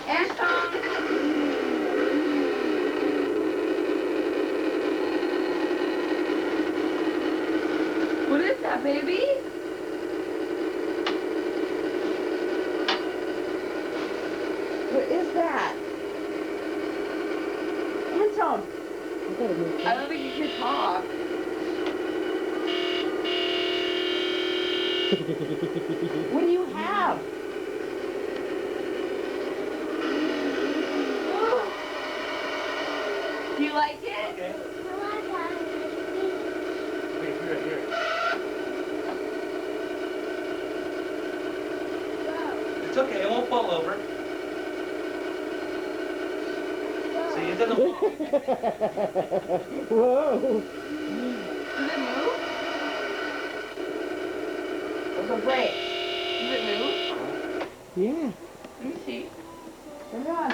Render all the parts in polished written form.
Antone! What is that, baby? What is that? Antone! I don't think you can talk. What do you have? Do you like it? Okay. Wait, here. It's okay, it won't fall over. See, it doesn't fall. Whoa. Does it move? There's a break. Does it move? Yeah. Let me see. Turn it on.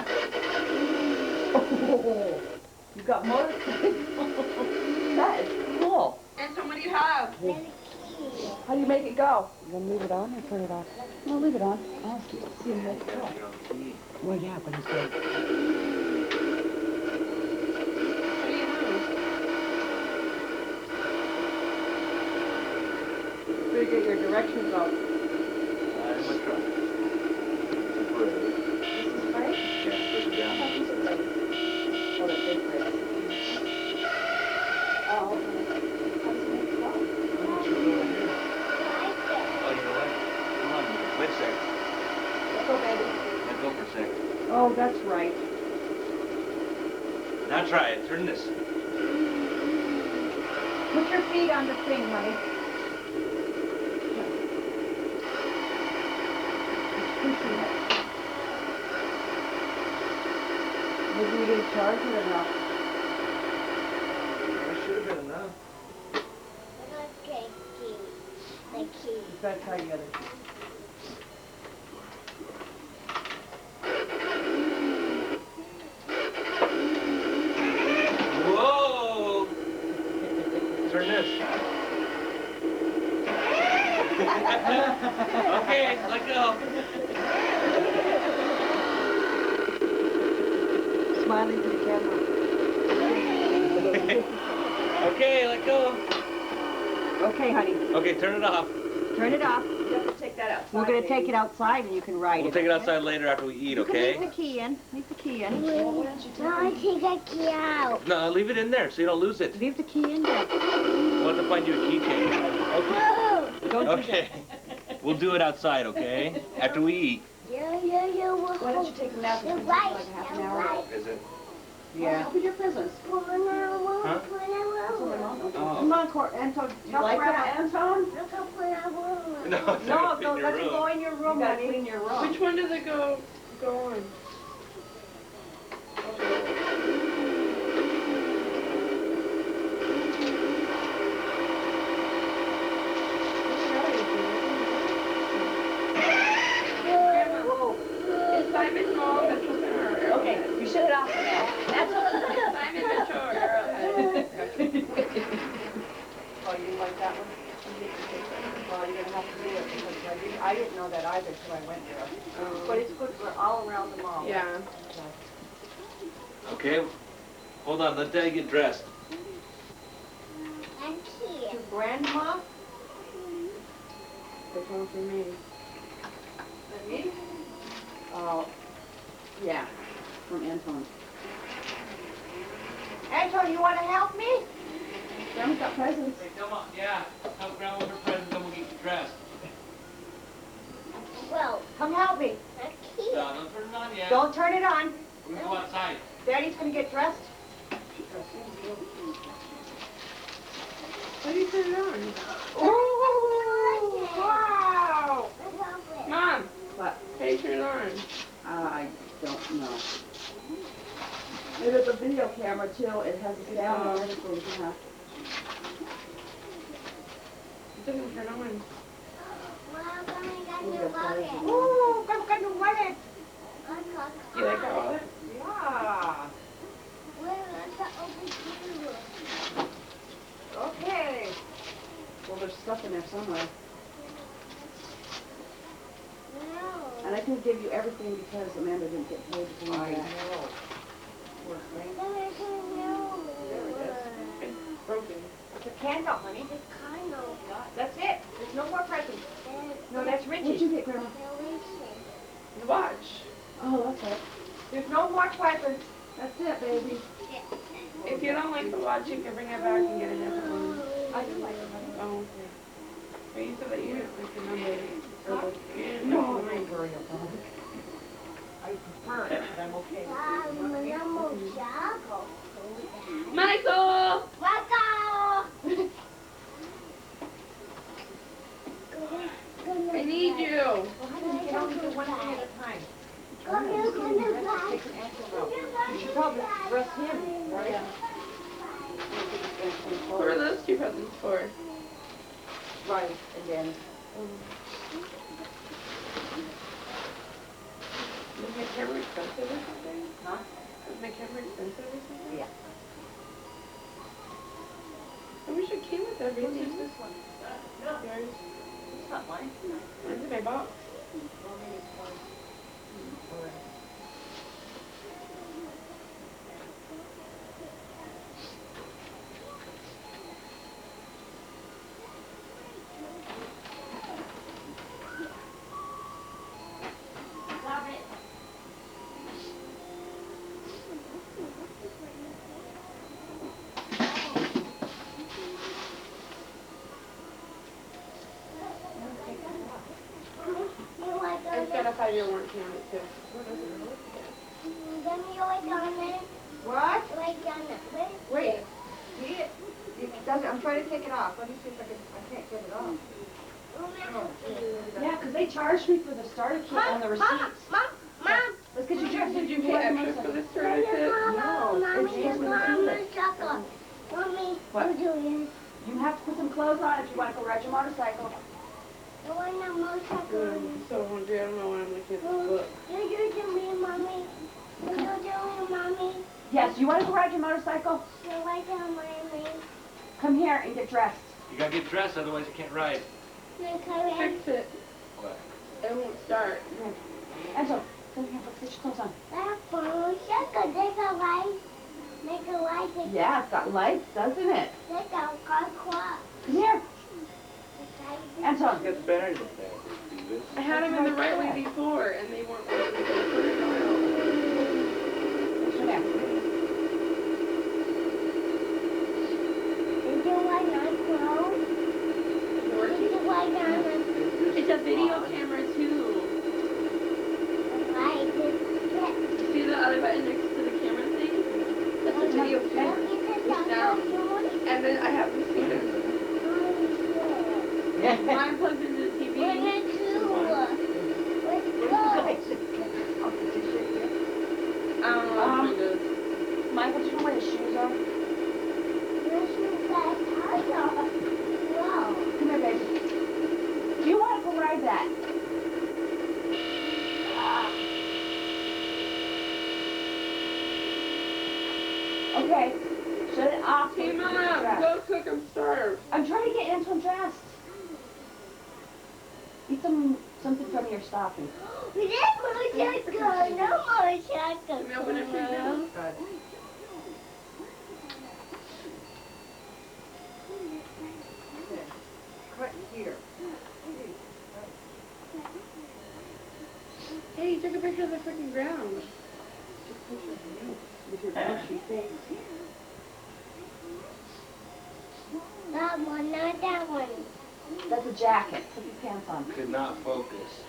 Oh, you got motorcycle. That is cool. Antone, what do you have? How do you make it go? You want to leave it on or turn it off? No, leave it on. I'll see him make it go. Well, yeah, but it's good. How do you move? Where do you get your directions out? I'm gonna try. This is right? Yeah, push it down. Oh, the big brake. Oh, okay. How does it make it go? Oh, you know what? Come on, wait a sec. Let's go, baby. Let go for a sec. Oh, that's right. Now try it. Turn this. Put your feet on the thing, honey. It's pushing it. Maybe we didn't charge it enough. That should have been enough. You better try the other two. Whoa! Turn this. Okay, let go. Smiling to the camera. Okay, let go. Okay, honey. Okay, turn it off. Turn it off. You have to take that out. We're going to take it outside and you can ride We'll it. take it outside later after we eat, You can okay? leave the key in. Leave the key in. No, I take that key out. No, leave it in there so you don't lose it. Leave the key in there. We'll have to find you a keychain. Okay. Whoa! Don't do Okay. We'll do it outside, okay? After we eat. Yeah. Why don't you take them out? You're It's right. like half an You're hour. right. Is it? Yeah. Open your presents. Huh? Come Oh. on, Antone. Do you like that, Antone? No, it's No, not in don't your let it room. go in your room, honey. Clean your room. Which one does it go on? Whoa. It's Simon Mom. That's what's in her. Okay, you shut it off for now. That's Simon Mature. Oh, you didn't like that one? Well, you're gonna have to do it because I didn't know that either till I went there. But it's good for all around the mall. Yeah. Okay. Hold on, let Daddy get dressed. To Grandma? Which one for me? For me? Oh, yeah, from Antone. Antone, you want to help me? Grandma's got presents. Hey, come on. Yeah. Help Grandma with her presents, then we'll get you dressed. Well, Come help me. that key. No, don't turn it on yet. Don't turn it on. We can go outside. Daddy's gonna get dressed. How do you turn it on? Ooh, wow. Mom, What? how do you turn it on? I don't know. It is a video camera too. It has a sound and everything. Yeah. It doesn't turn on. Ooh, got new wallet. You like that wallet? Yeah. Okay. Well, there's stuff in there somewhere. And I I can give you everything because Amanda didn't get paid to do I that. know. Poor thing. There it is. It's broken. It's a candle, honey. The candle. That's it. There's no more presents. No, that's What'd Richie's. you get, Grandma? The watch. Oh, that's it. There's no more presents. That's it, baby. If you don't like the watch, you can bring it back and get a different one. I do like it, honey. Oh, okay. But you said that you didn't like the number. Or the, you didn't No, like I'm the ring. not worried about it. I prefer it, but I'm okay with it. Michael! I need you. Well, honey, you can only do one thing at a time. Take an answer out. You should probably dress him, right? What are those two presents for? Right, and then, Is my camera expensive or something? huh? Is my camera expensive or something? Yeah. I wish it came with everything. Whose is this one? Yours. It's not mine. Mine's in my box. Well, maybe it's mine. All right. It's got a 5-year warranty on it too. What? Wait. See it? It doesn't, I'm trying to take it off. Let me see if I can't get it off. Yeah, because they charged me for the starter kit on the receipts. Let's get you dressed. Did you pay extra for this starter kit? What? You have to put some clothes on if you want to go ride your motorcycle. I'm so hungry. I don't know when I'm looking at this book. Yes, you want to go ride your motorcycle? Come here and get dressed. You gotta get dressed, otherwise you can't ride. Fix it. What? It won't start. Angela, come here, let's get your clothes on. Yeah, it's got lights, doesn't it? Come here. Angela. You got the batteries up there. Steve. I had them in the right way before, and they weren't working. Come here. It's a video camera too. See the other button next to the camera thing? That's a video camera. It's down. And then I have the speaker. Mine plugs into the TV. I don't know what mine does. Michael, do you know where his shoes are? Come here, baby. Do you want to go ride that? Okay, shut it off. Hey, Mom, go cook. I'm starved. I'm trying to get Antoine dressed. Eat something from your stocking. Can we open it for you now? Good. Okay. Cut here. Hey, take a picture of the freaking ground. With your bushy face. That one, not that one. That's a jacket. Put your pants on. Could not focus.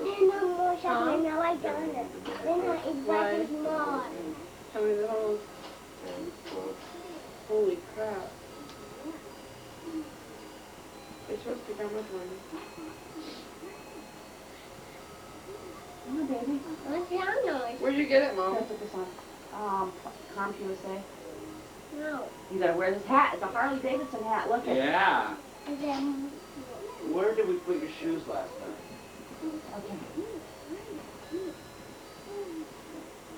There's no more chocolate. Now I done it. They're not exactly small. How many of the holes? Holy crap. They're supposed to pick how much money. Come on, baby. What's that noise? Where'd you get it, Mom? Gotta put this on. CompUSA. No. You gotta wear this hat. It's a Harley Davidson hat. Look at it. Yeah. Is that Where did we put your shoes last night? Okay.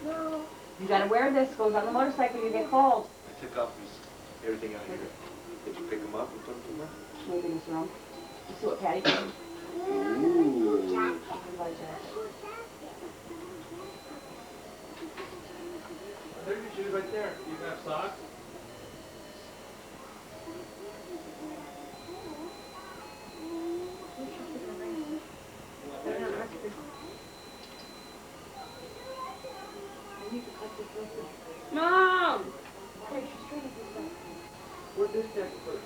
no? You gotta wear this. Goes on the motorcycle. You get cold. I took off everything out here. Did you pick them up and put them somewhere? Maybe in this room. You see what Patty did? Ooh. There's your shoes right there. You can have socks. Mom! Where's this next first?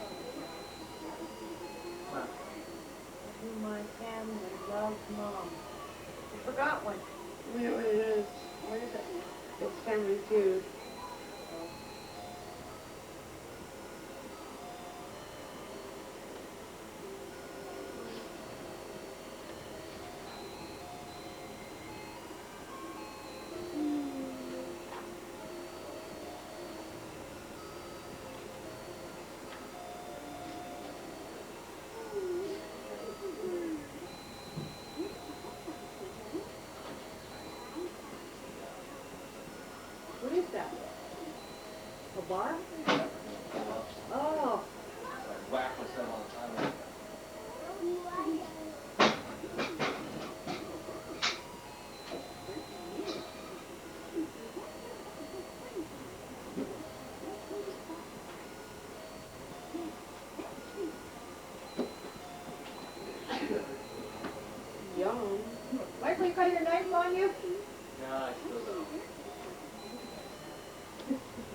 My family loves Mom. You forgot one. Wait, what it is? What is it? It's Family Feud. What is that? A bar? Oh. Whack with them all the time. Yum. Michael, you got your knife on you? No, I still don't.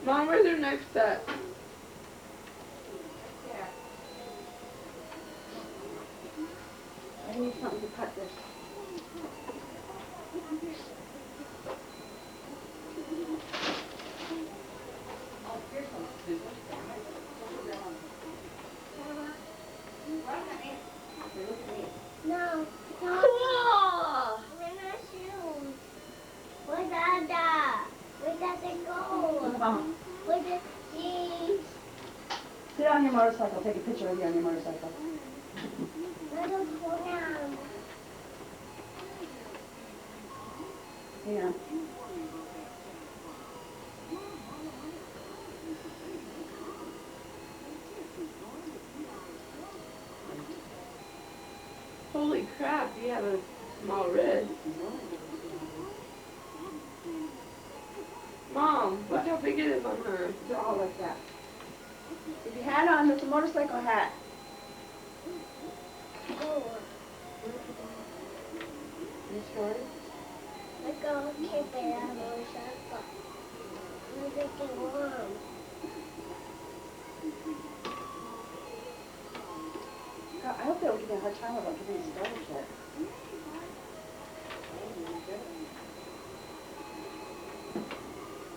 Mom, where's your knife set? Yeah. I need something to cut this. Oh, here's some scissors. No. No. Cool! We're not shoes. Where's Dada? Where does it go? Mom, Where does she? sit on your motorcycle. Take a picture of you on your motorcycle. Where does it go down? Yeah. Holy crap, you have a small red. Mom, look how big it is on her. They're all like that. If you had on, it's a motorcycle hat. Oh, You sure? I go keep it on the circle. We're making warm. God, I hope they don't give me a hard time about getting started yet.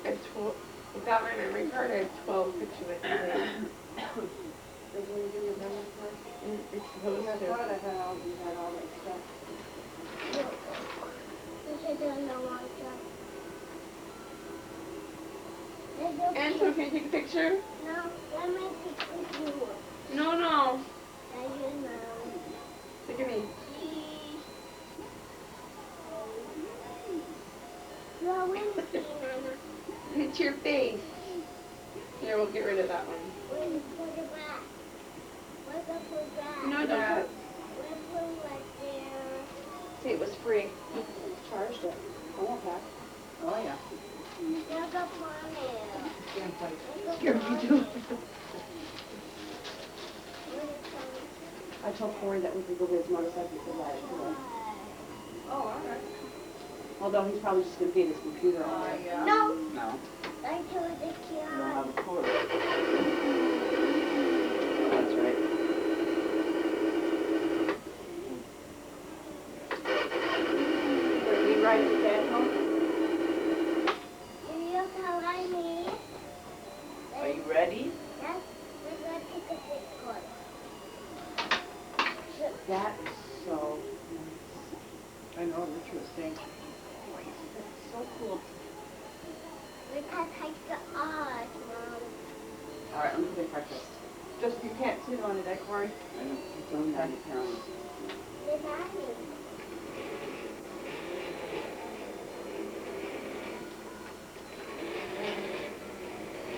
I have 12, without my memory card, I have 12 pictures I can take. They didn't give you a memory card? It's supposed I to. thought I had all, you had all that stuff. This is on the water. Angela, can you take a picture? No, let me take this one. No, no. I don't know. Look at me. No, when It's your face. Here, we'll get rid of that one. put it back. What's up with that? No, don't. We'll put it right there. See, it was free. Charged it. I won't pack. Oh, yeah. There's a pony. Scared me too. I told Corey that we could go get his motorcycle to ride it today. Oh, all right. Although he's probably just gonna feed his computer all day. Yeah. No, No. I told the You don't kid. have a cord. That's right. Are you riding with Dad home? Do you follow me? Are you ready? Yes, we're going to take a picture. That is so nice. I know, interesting. That's so cool. We can take the art, Mom. All right, let me get breakfast. Just, you can't sit on it, eh, Corey? I know. It's only 90 pounds. The nanny.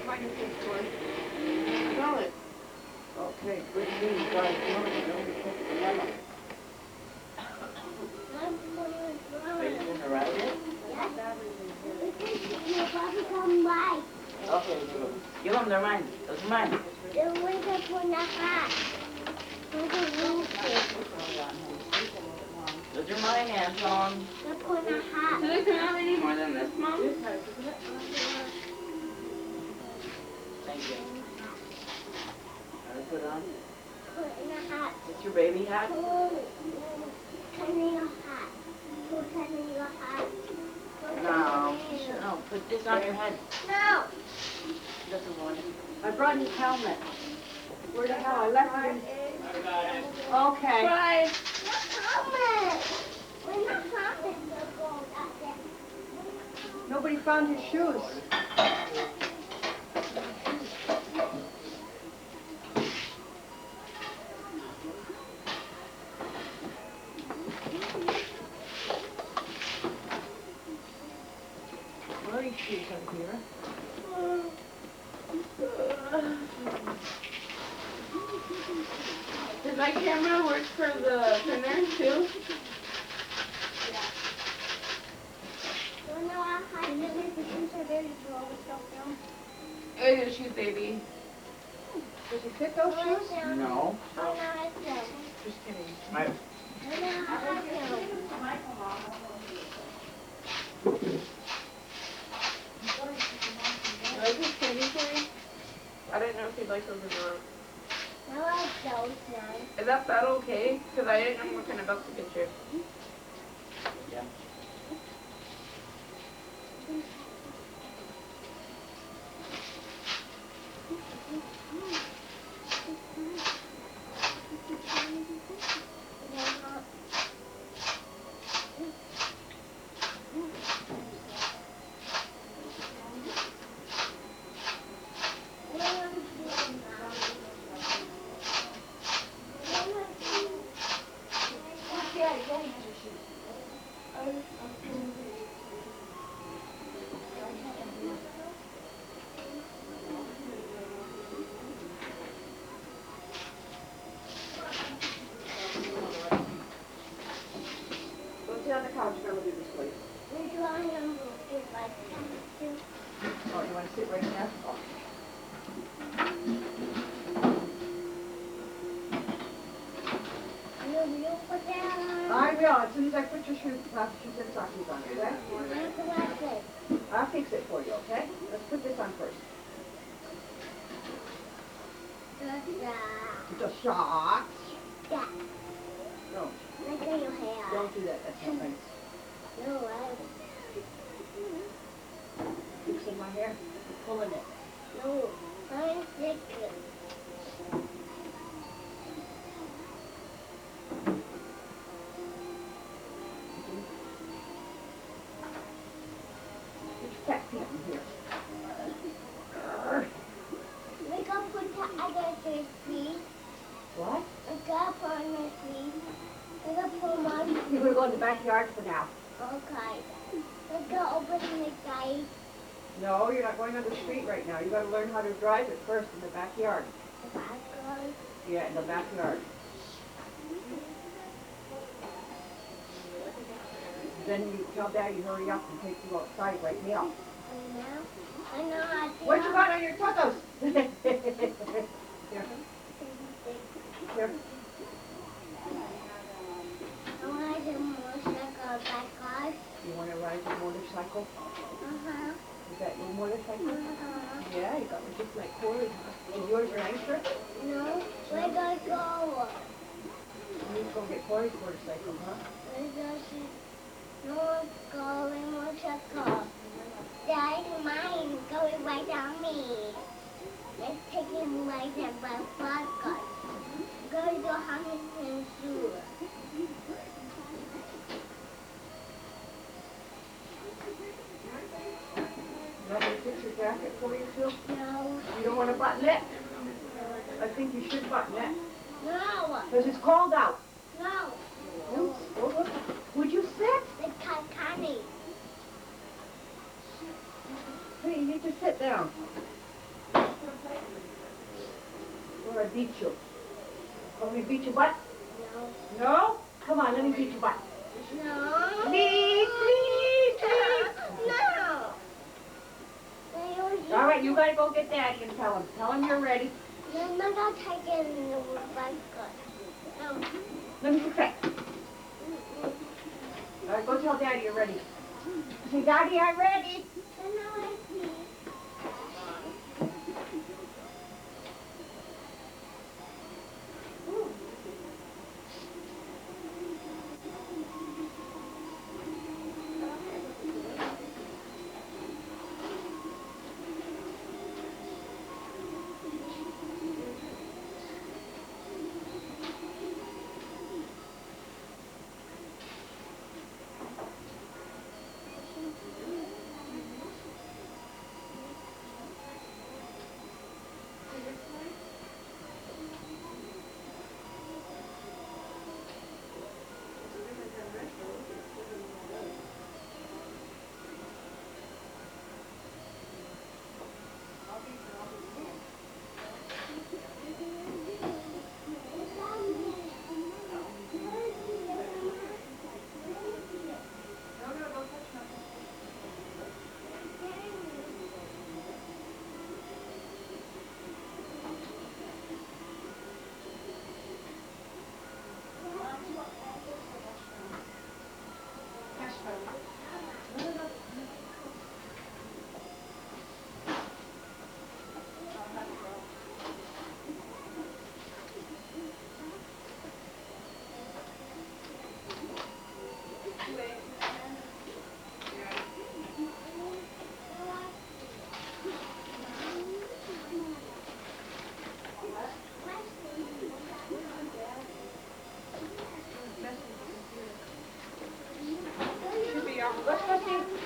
Might have been Corey. Smell it. Okay, good news, guys. Nobody took the memo. Raisin to ride it? Your Bobby come by. Okay, give them, they're mine. Those are mine. The winter for the hat. Those are mine, Antone. The put a hat. Do they come out any more than this, Mom? Thank you. Are they put on? Put in a hat. It's your baby hat? Put in a hat. Put in a hat. No. No, put this on your head. No. Doesn't want it. I brought his helmet. Where the hell? I left it in. Okay. Bye. We're not coming. Nobody found his shoes. Where are his shoes up here? Does my camera work for the printer too? You know how high the pictures are very small with stuff down? I did shoot baby. Does he fit those shoes? No. Oh, no, it's them. Just kidding. I, Oh, no, I like them. Do I just candy for you? I didn't know if you'd like those or I like those now. not. Is that belt okay? Because I didn't know what kind of belt to get you. yeah. Go sit on the couch, Grandma, do this, please. Which one of them is like that too? Oh, you want to sit right there? Oh. You put that on. I will, as soon as I put your shoes and stockings on, okay? That's what I said. I'll fix it for you, okay? Let's put this on first. The socks. Yeah. No, Look at your hair. don't do that, that's not nice. No, Fixing my hair, you're pulling it. no. I'm sick. It's fat pant in here. We can put the other feet. What? We can put on the feet. We can put them on. We're gonna go in the backyard for now. Okay. We can open the gate. No, you're not going on the street right now. You gotta learn how to drive it first in the backyard. The backyard. Yeah, in the backyard. Then you tell Daddy to hurry up and take you outside right now. I know how to. What you got on your totos? Here. Here. I want to motorcycle backyard. You wanna ride your motorcycle? Uh-huh. Is that your motorcycle? Uh-huh. Yeah, you got one just like Corey's. Is yours nicer? No, we're gonna go. You need to go get Corey's motorcycle, huh? We're going to. No, going motorcycle. Daddy, mine going right on me. Let's take him right there by vodka. Go to Huntington Zoo. You want me to fix your jacket for you too? No, You don't want to button it? I think you should button it. no, Because it's cold out. no. Would you sit? The Titanic. Hey, you need to sit down. Or I beat you. Want me to beat your butt? No. No? Come on, let me beat your butt. No. Please, please, please. No. All right, you gotta go get Daddy and tell him. Tell him you're ready. No, I'm not gonna take it in the bike. No. Let me fix that. All right, go tell Daddy you're ready. Say, Daddy, I'm ready. No, I see.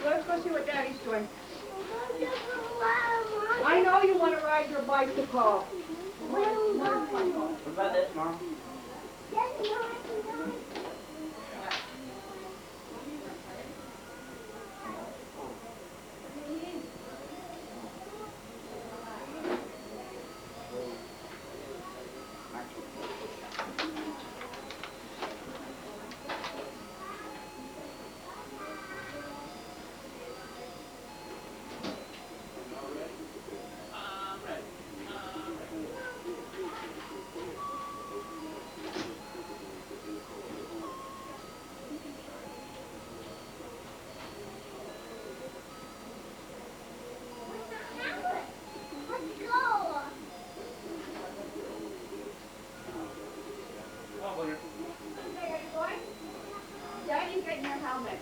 Let's go see what Daddy's doing. I know you want to ride your bicycle. What about this, Mom? Daddy's getting your helmet.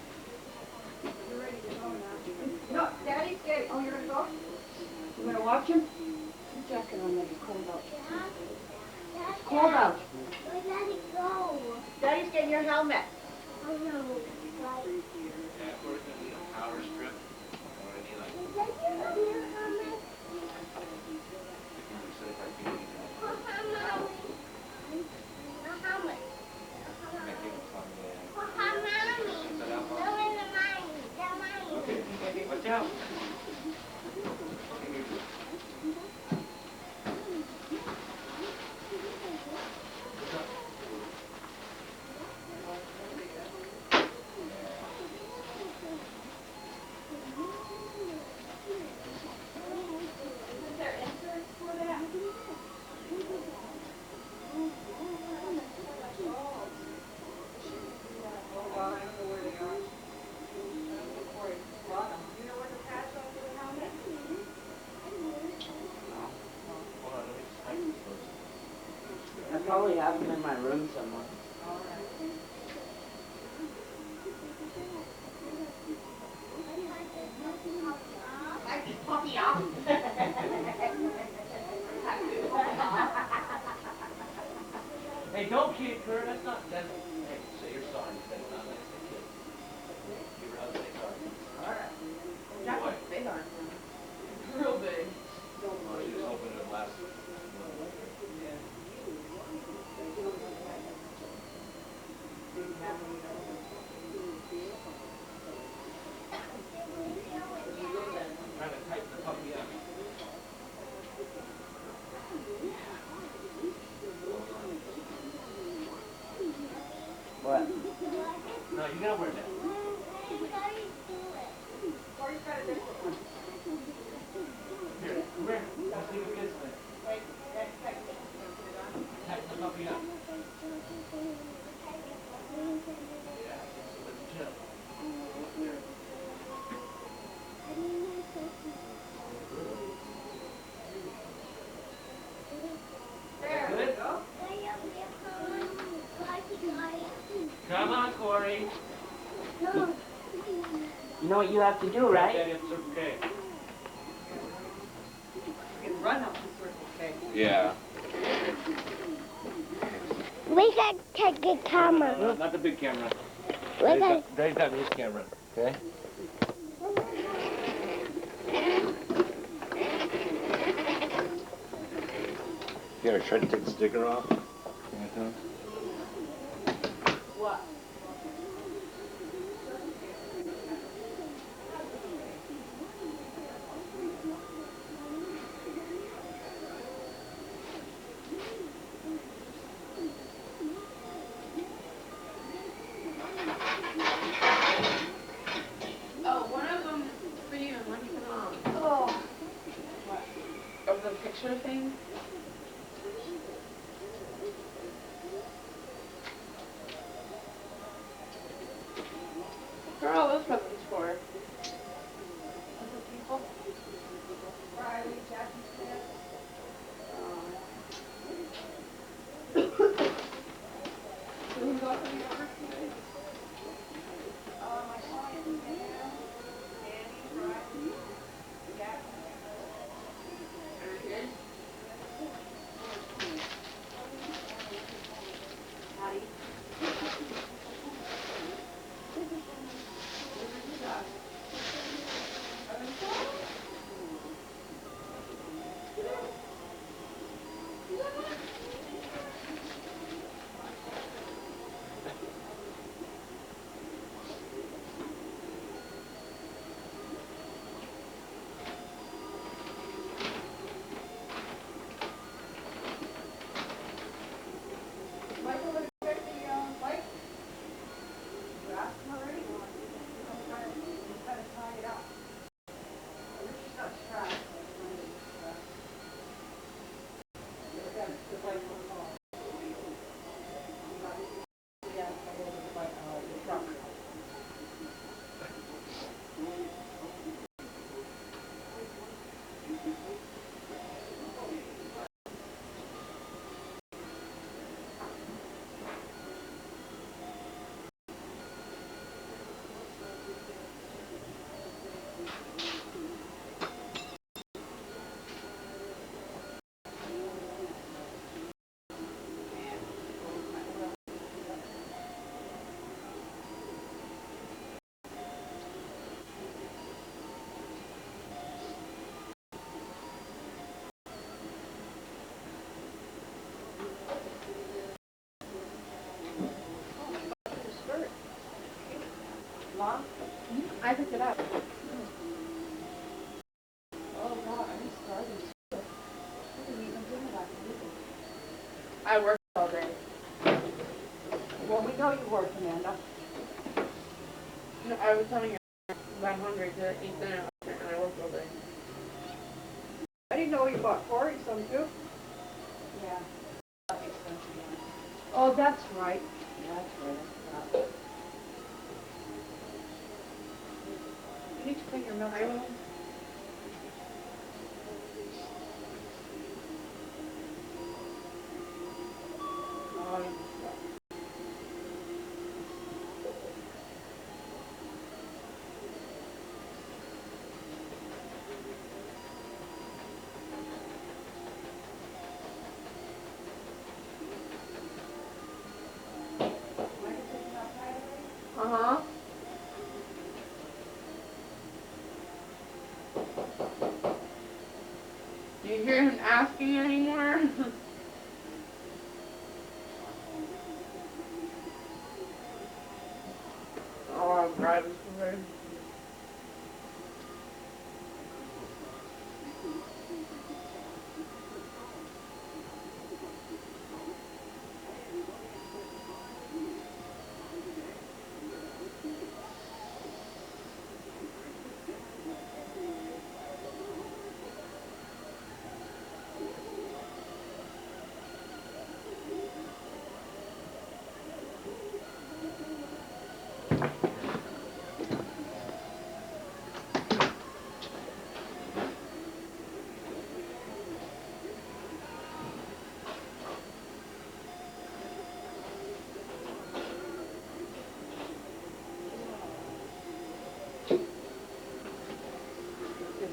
You're ready to go now. No, Daddy's getting. Oh, you're gonna go? You gonna watch him? Put your jacket on, it's cold out. It's cold out. Let it go. Daddy's getting your helmet. Oh no. Yeah, we're gonna need a power strip. Or I need like. Is that your helmet? So if I can use it. Oh, helmet. The helmet. I think it's on the. Oh, helmet. Set up on. Go in the mine. The mine. Okay, watch out. I probably have them in my room somewhere. Puppy off. Hey, don't kid her. That's not. That's. Hey, say you're sorry. That's not nice to kid. Give her a hug. Say sorry. All right. That was big on Real big. Oh, she was hoping it would last. Trying to tighten the puppy up. No, you gotta wear that. Corey's got a different one. Here, wear it. Let's see what gets there. Wait, that's tight. Tighten the puppy up. Yeah, let's chill. There. There we Good? go. Come on, Corey. You know what you have to do, right? Daddy up Circle K. You can run up to Circle K. Yeah. We got to take a camera. No, not the big camera. We got Daddy's got his camera, okay? Here, try to take the sticker off. What? Oh, one of them for you and one for Mom. Oh. Of the picture thing. What are all those presents for? Other people? Riley, Jackie Smith. Who got them over today? My client, Danny, Riley, Jackie. Okay. Hattie? Michael, would you get the bike? You asked him already? I'm trying to tie it up. She's got straps. The bike was off. Yeah, the truck. Mom? I picked it up. Oh, God, I just started. I didn't even think about it. I worked all day. Well, we know you work, Amanda. No, I was telling you I'm hungry to eat dinner and I worked all day. I didn't know you bought Corey some too. Yeah. Oh, that's right. That's right. You need to clean your milk. I will. Uh-huh. Do you hear him asking anymore? Oh, I'm driving away.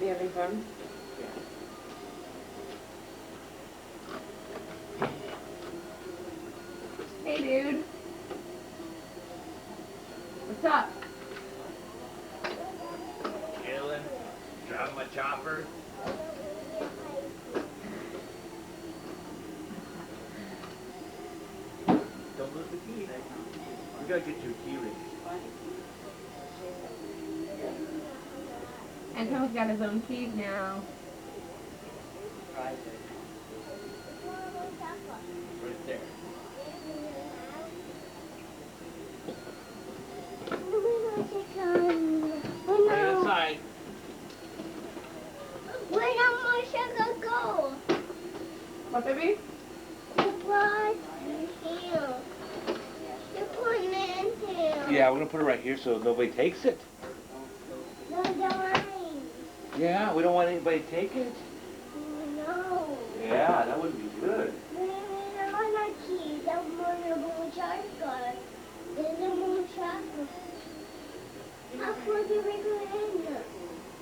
You having fun? Hey, dude. What's up? Killing, driving my chopper. Don't lose the key. We gotta get your key ring. Antone's got his own keys now. Right there. Right outside. Where did my sugar go? What, baby? It was here. You put it in here. Yeah, we're gonna put it right here so nobody takes it. No, the line. Yeah, we don't want anybody to take it. No. Yeah, that wouldn't be good. There's a key. There's more chocolate. There's more chocolate. How could you make it in there?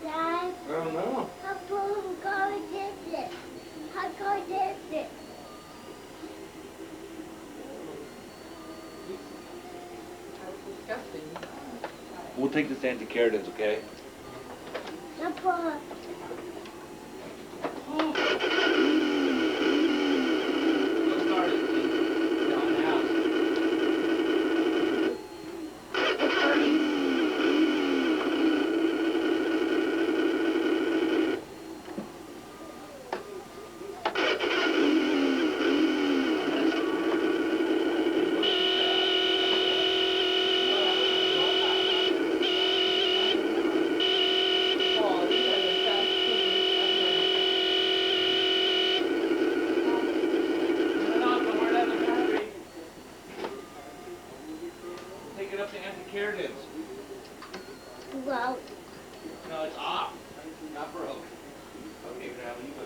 Dad, I don't know. how could you go this it? How could this it? Disgusting. We'll take this anti-keratins, okay? Papa. Don't start it. Down the house. Take it up to anti-keratins. Well, No, it's off. Not broke. Okay, grab it. You go.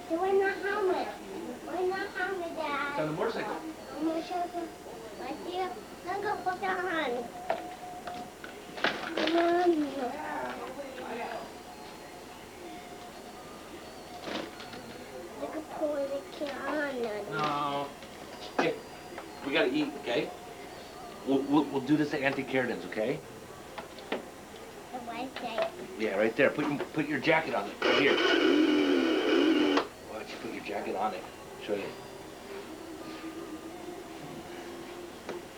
doing the helmet. Doing the helmet, It's Dad. on the motorcycle. I'm gonna show you right here. I'm gonna put it on. Come on. I could pour the can on. No. Okay, we gotta eat, okay? We'll do this at anti-keratins, okay? The white say. Yeah, right there. Put your jacket on it. Right here. Why don't you put your jacket on it? Show you.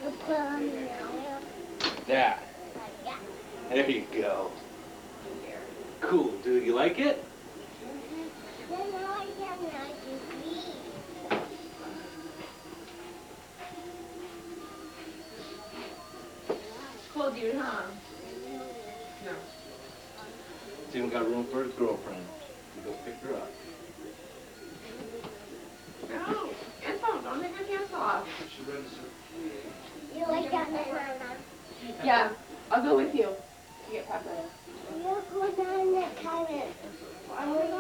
You put on the nail. Yeah. Yeah. There you go. Cool, dude. You like it? Then I can not eat. Cold, dude, huh? No. It's even got room for his girlfriend. You go pick her up. No. Antone, don't take your pants off. She runs her. You like that banana? Yeah, I'll go with you. You get pepper. You put on the carrot. I want to go.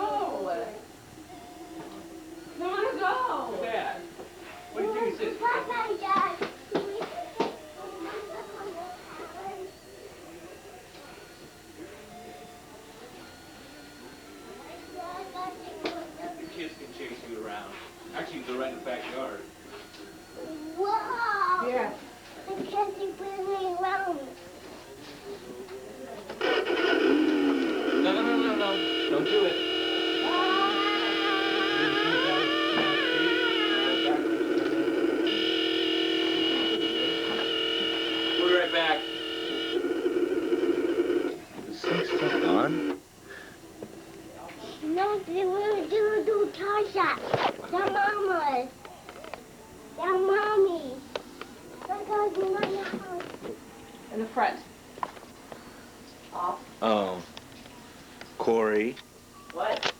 I want to go. Dad, what do you think this is? Papa, Dad. Your kids can chase you around. Actually, they're right in the backyard. Wow! Yeah. I can't see bring me around. No. Don't do it. We'll be right back. Is this still on? No, they will do Tasha. The mama. The mommy. Because you want the house. In the front. Off. Corey. What?